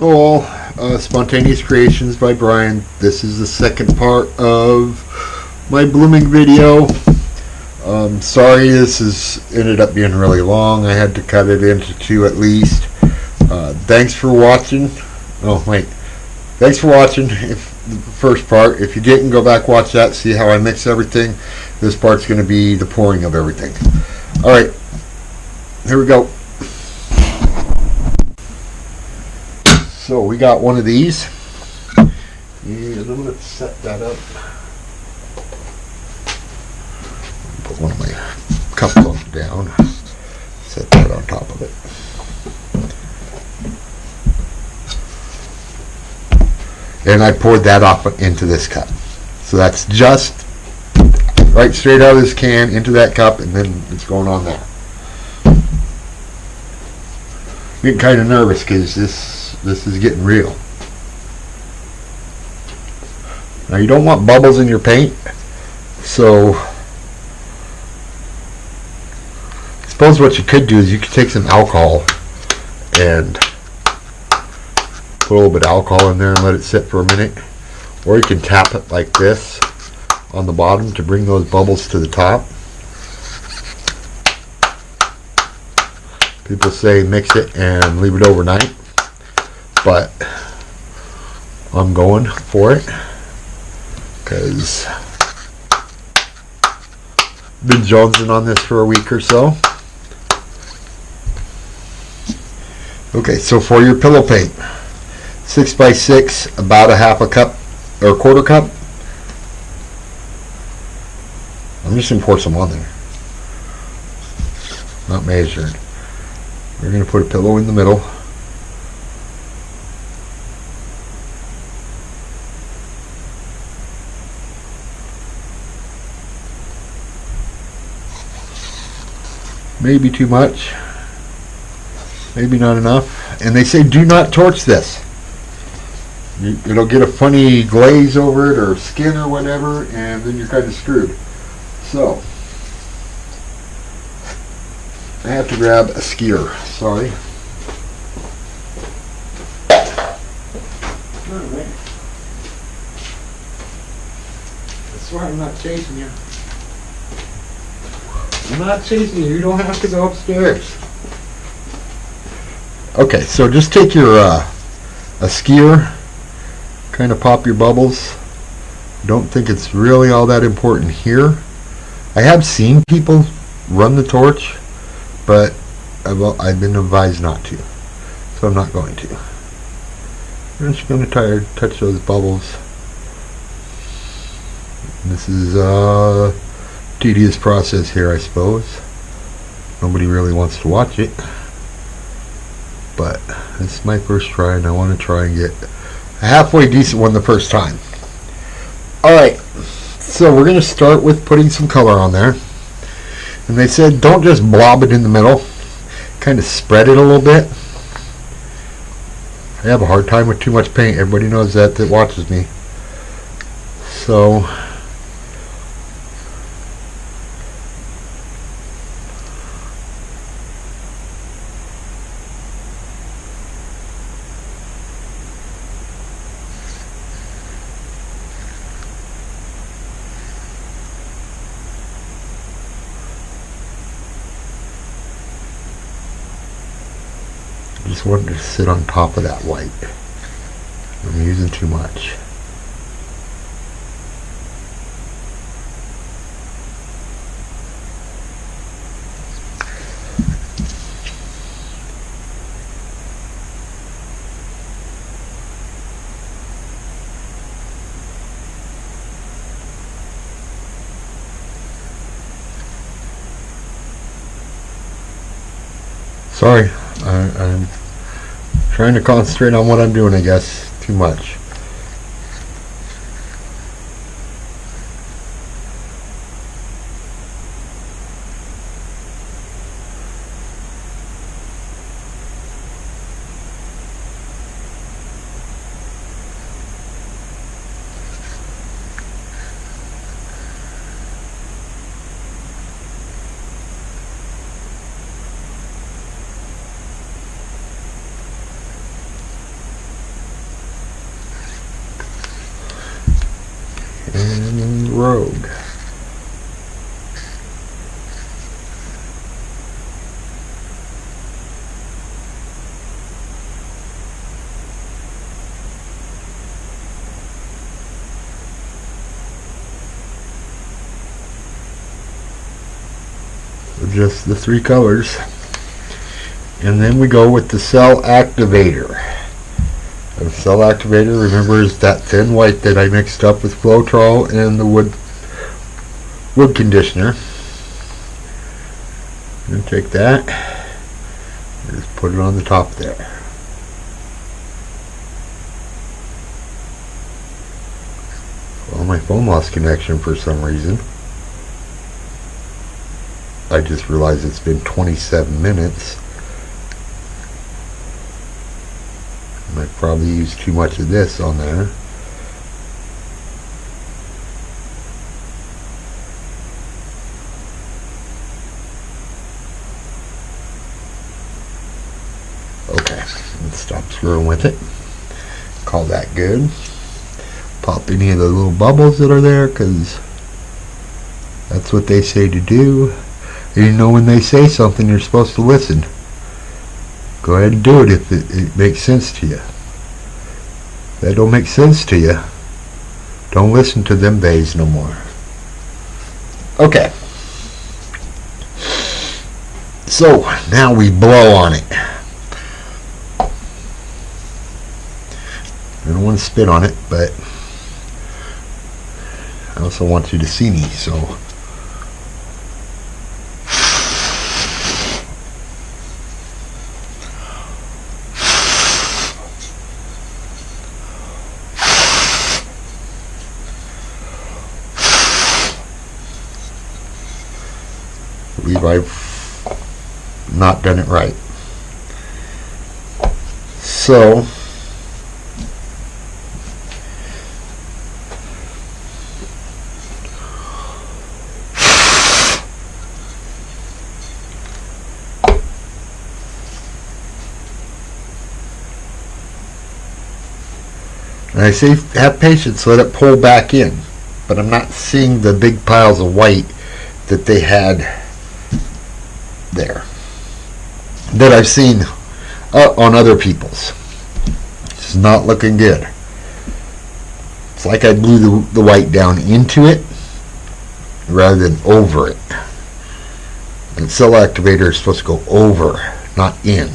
Oh, Spontaneous Creations by Brian. This is the second part of my blooming video. Sorry this ended up being really long. I had to cut it into two at least. Thanks for watching. Oh wait, thanks for watching the first part. If you didn't, go back, watch that, see how I mix everything. This part's going to be the pouring of everything. Alright, here we go. So we got one of these, and I'm going to set that up. Put one of my cups on down, set that on top of it. And I poured that up into this cup. So that's just right straight out of this can into that cup, and then it's going on there. I'm getting kind of nervous because this is getting real. Now you don't want bubbles in your paint, so I suppose what you could do is you could take some alcohol and put a little bit of alcohol in there and let it sit for a minute, or you can tap it like this on the bottom to bring those bubbles to the top. People say mix it and leave it overnight, but I'm going for it because I've been jonesing on this for a week or so. Okay, so for your pillow paint, 6x6, about a half a cup or a quarter cup. I'm just going to pour some on there, not measured. We're going to put a pillow in the middle. Maybe too much, maybe not enough. And they say do not torch this. It'll get a funny glaze over it or skin or whatever, and then you're kind of screwed. So I have to grab a skier. Sorry. Alright. I swear I'm not chasing you. I'm not chasing you. You don't have to go upstairs. Okay, so just take your a skier, kind of pop your bubbles. Don't think it's really all that important here. I have seen people run the torch, but I've been advised not to, so I'm not going to. I'm just going to touch those bubbles. This is a tedious process here, I suppose. Nobody really wants to watch it, but this is my first try, and I want to try and get a halfway decent one the first time. Alright, so we're going to start with putting some color on there. And they said don't just blob it in the middle, kind of spread it a little bit. I have a hard time with too much paint. Everybody knows that watches me. So just wanted to sit on top of that white. I'm using too much. Sorry, I'm trying to concentrate on what I'm doing, I guess, too much. and Rogue. Just the three colors, and then we go with the cell activator. The cell activator, remember, is that thin white that I mixed up with Floetrol and the wood conditioner. And take that and just put it on the top there. Well, my phone lost connection for some reason. I just realized it's been 27 minutes. And I probably used too much of this on there. Okay, let's stop screwing with it. Call that good. Pop any of the little bubbles that are there, because that's what they say to do. And you know, when they say something, you're supposed to listen. Go ahead and do it if it makes sense to you. If that don't make sense to you, don't listen to them bays no more. Okay. So, now we blow on it. I don't want to spit on it, but I also want you to see me, so... I believe I've not done it right. So and I say have patience, let it pull back in, but I'm not seeing the big piles of white that they had there that I've seen on other people's. It's not looking good. It's like I blew the white down into it rather than over it. And cell activator is supposed to go over, not in.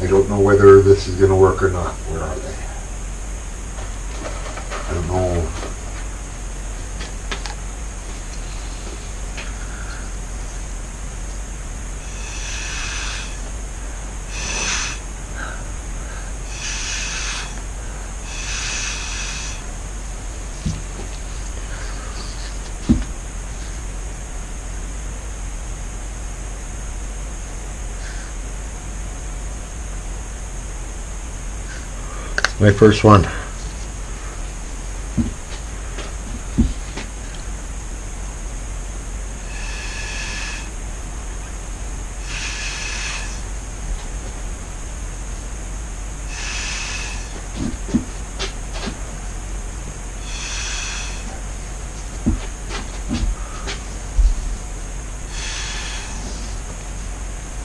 I don't know whether this is going to work or not. Where are they? I don't know. My first one.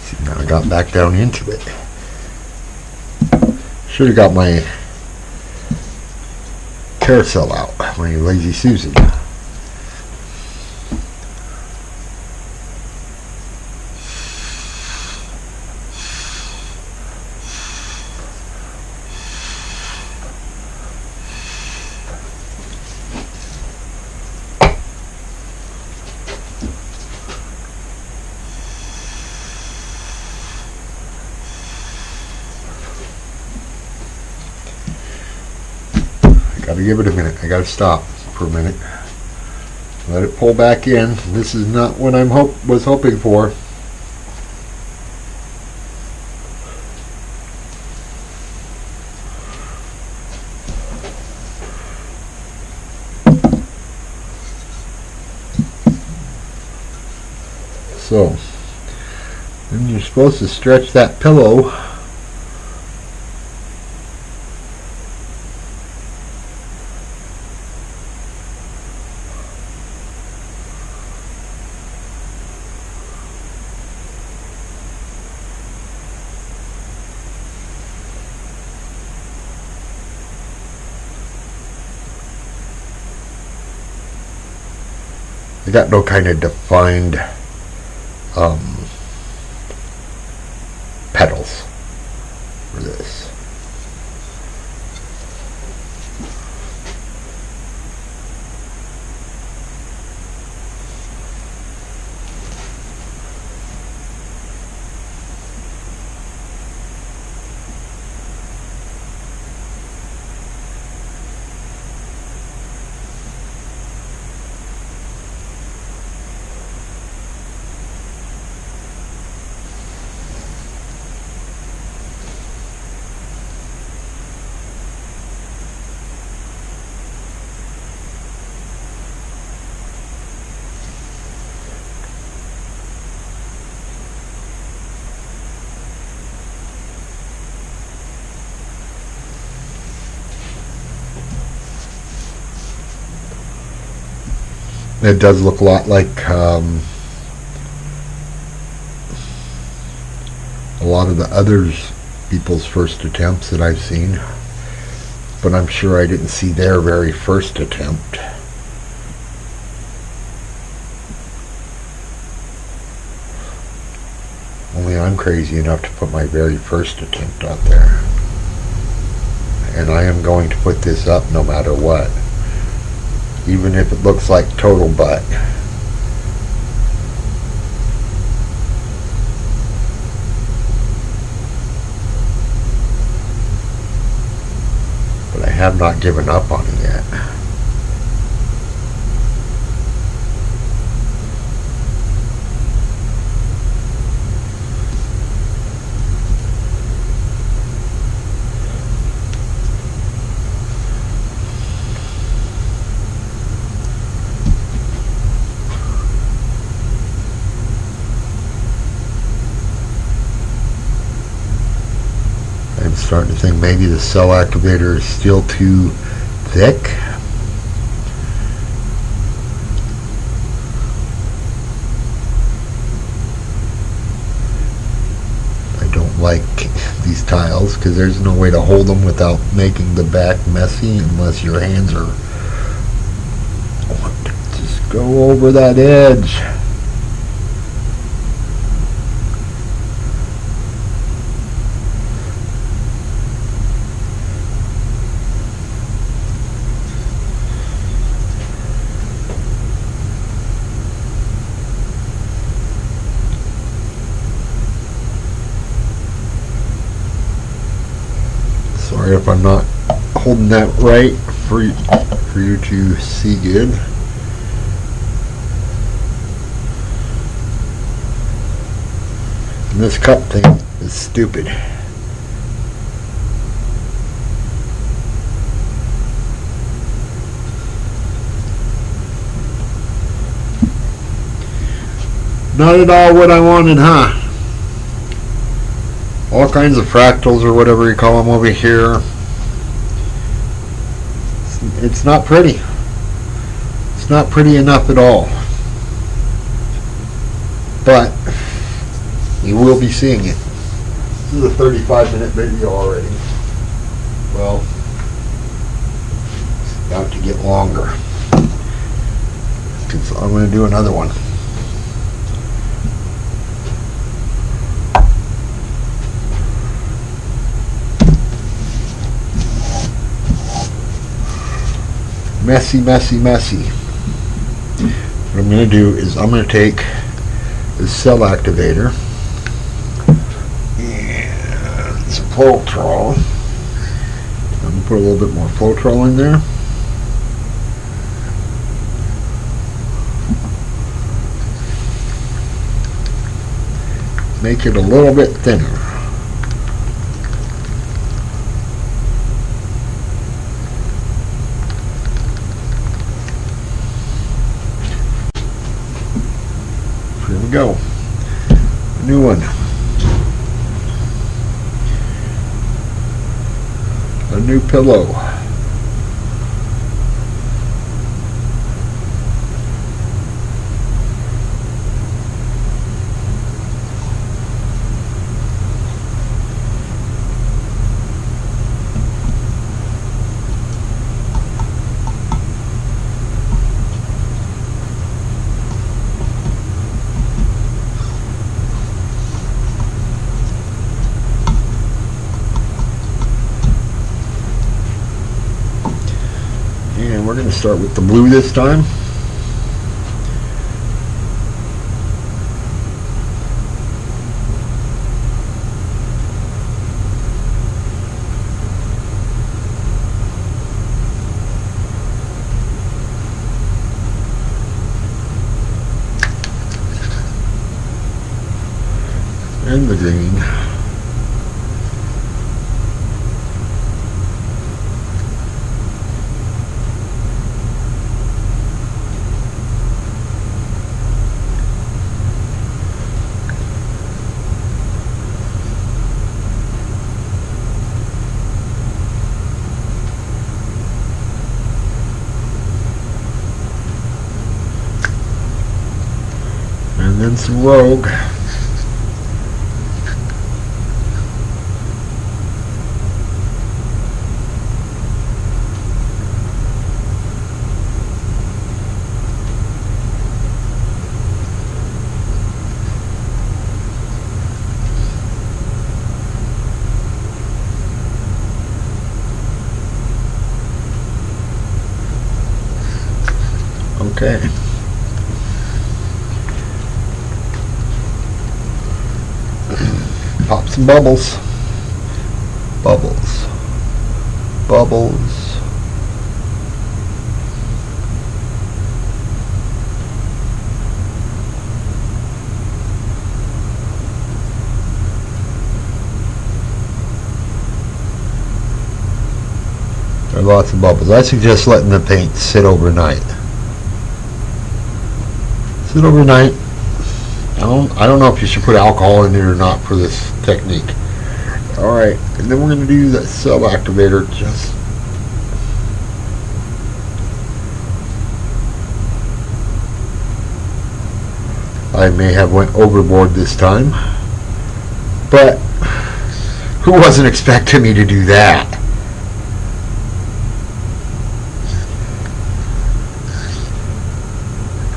See, now I got back down into it. Should have got my carousel out, my Lazy Susan. Gotta give it a minute. I gotta stop for a minute. Let it pull back in. This is not what I was hoping for. So, then you're supposed to stretch that pillow I got no kind of defined petals for this. It does look a lot like a lot of the others people's first attempts that I've seen, but I'm sure I didn't see their very first attempt. Only I'm crazy enough to put my very first attempt out there, and I am going to put this up no matter what, even if it looks like total butt. But I have not given up on it yet. I'm starting to think maybe the cell activator is still too thick. I don't like these tiles because there's no way to hold them without making the back messy unless your hands are just go over that edge. Sorry if I'm not holding that right for you to see good. And this cup thing is stupid. Not at all what I wanted, huh? All kinds of fractals or whatever you call them over here. It's not pretty. It's not pretty enough at all. But you will be seeing it. This is a 35-minute video already. Well, it's about to get longer, because I'm going to do another one. Messy, messy, messy. What I'm going to do is I'm going to take the cell activator and some Floetrol. I'm going to put a little bit more Floetrol in there. Make it a little bit thinner. Here we go. A new one. A new pillow. we're going to start with the blue this time. And the green. And then some rogue. Okay. Pop some bubbles. Bubbles. Bubbles. There are lots of bubbles. I suggest letting the paint sit overnight. Sit overnight. I don't know if you should put alcohol in it or not for this technique. Alright, and then we're going to do that sub activator. Just I may have went overboard this time, but who wasn't expecting me to do that?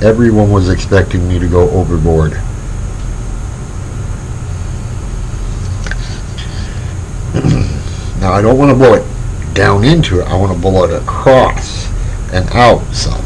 Everyone was expecting me to go overboard. Now I don't want to blow it down into it. I want to blow it across and out some.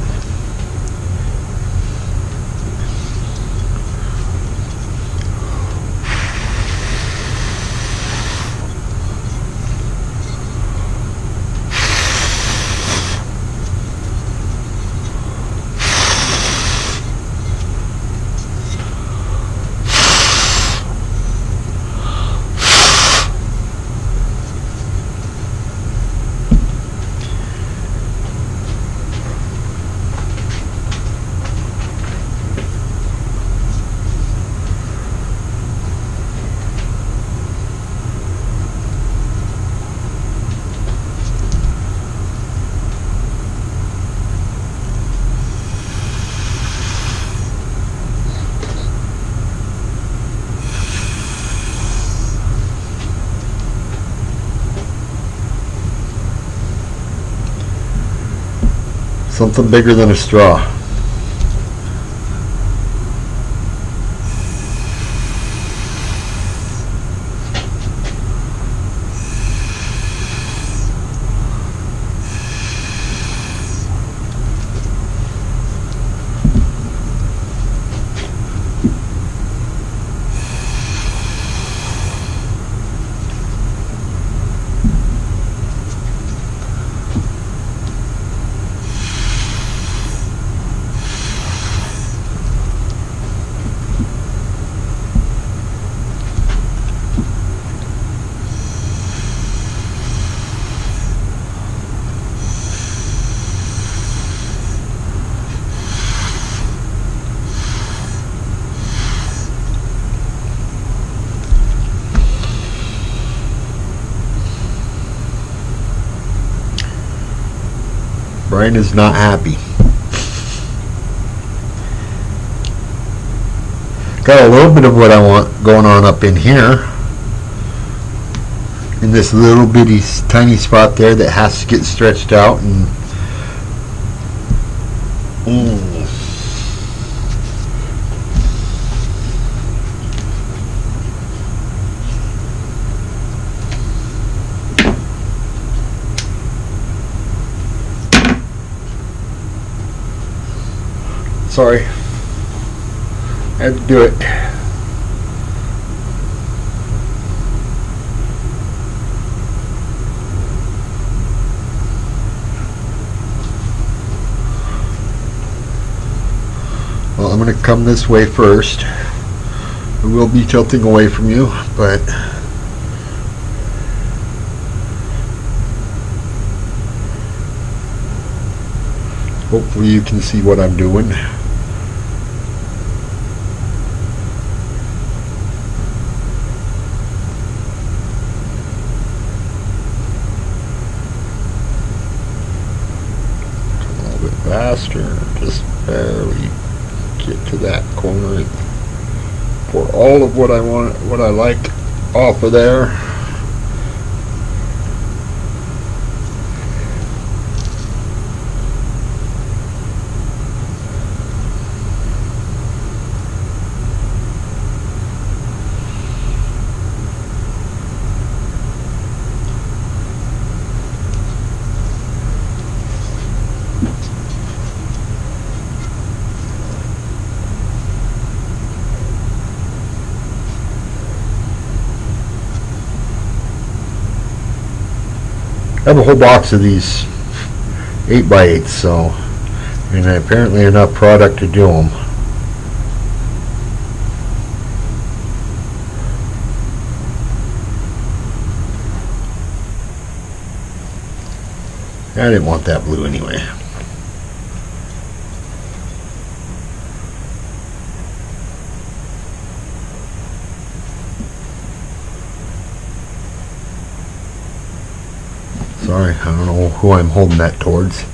Something bigger than a straw. Brian is not happy. Got a little bit of what I want going on up in here. In this little bitty tiny spot there that has to get stretched out and Sorry. Had to do it. Well, I'm going to come this way first. We will be tilting away from you, but hopefully you can see what I'm doing. A little bit faster, just barely get to that corner and pour all of what I want, what I like off of there. I have a whole box of these 8x8s, so and apparently enough product to do them. I didn't want that blue anyway. Sorry, I don't know who I'm holding that towards.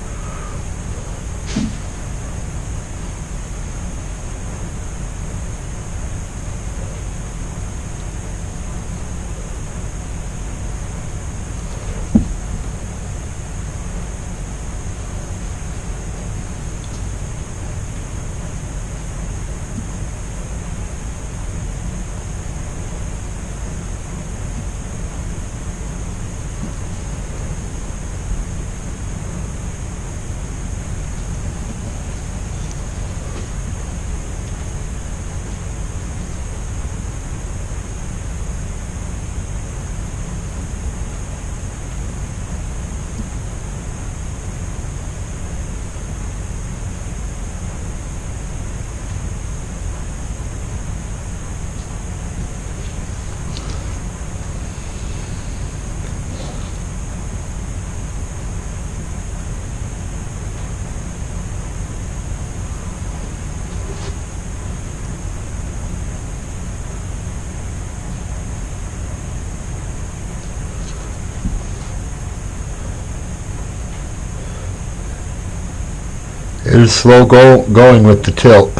It is slow going with the tilt.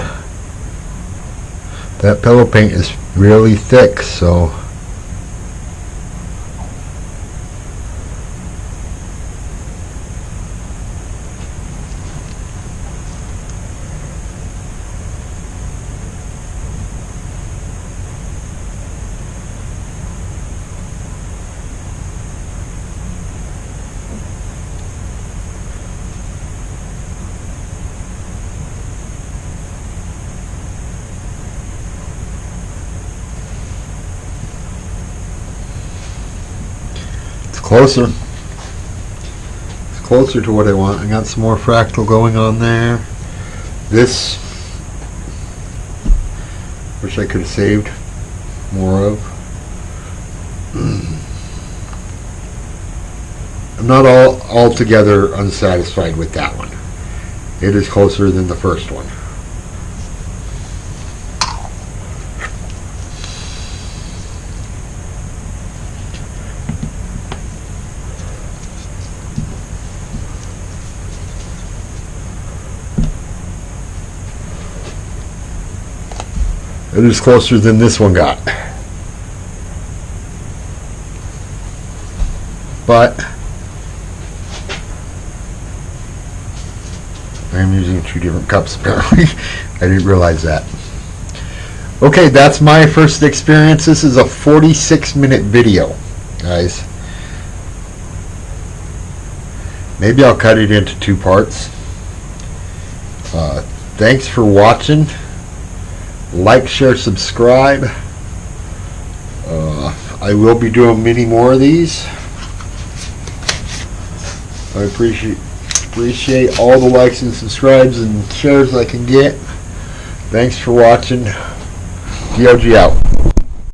That pillow paint is really thick, so closer. It's closer to what I want. I got some more fractal going on there. This, wish I could have saved more of. I'm not altogether unsatisfied with that one. It is closer than the first one. It is closer than this one got. But I am using two different cups apparently. I didn't realize that. Okay, that's my first experience. This is a 46-minute video, guys. Maybe I'll cut it into two parts. Thanks for watching. Like, share, subscribe. I will be doing many more of these. I appreciate all the likes and subscribes and shares I can get. Thanks for watching. DOG out.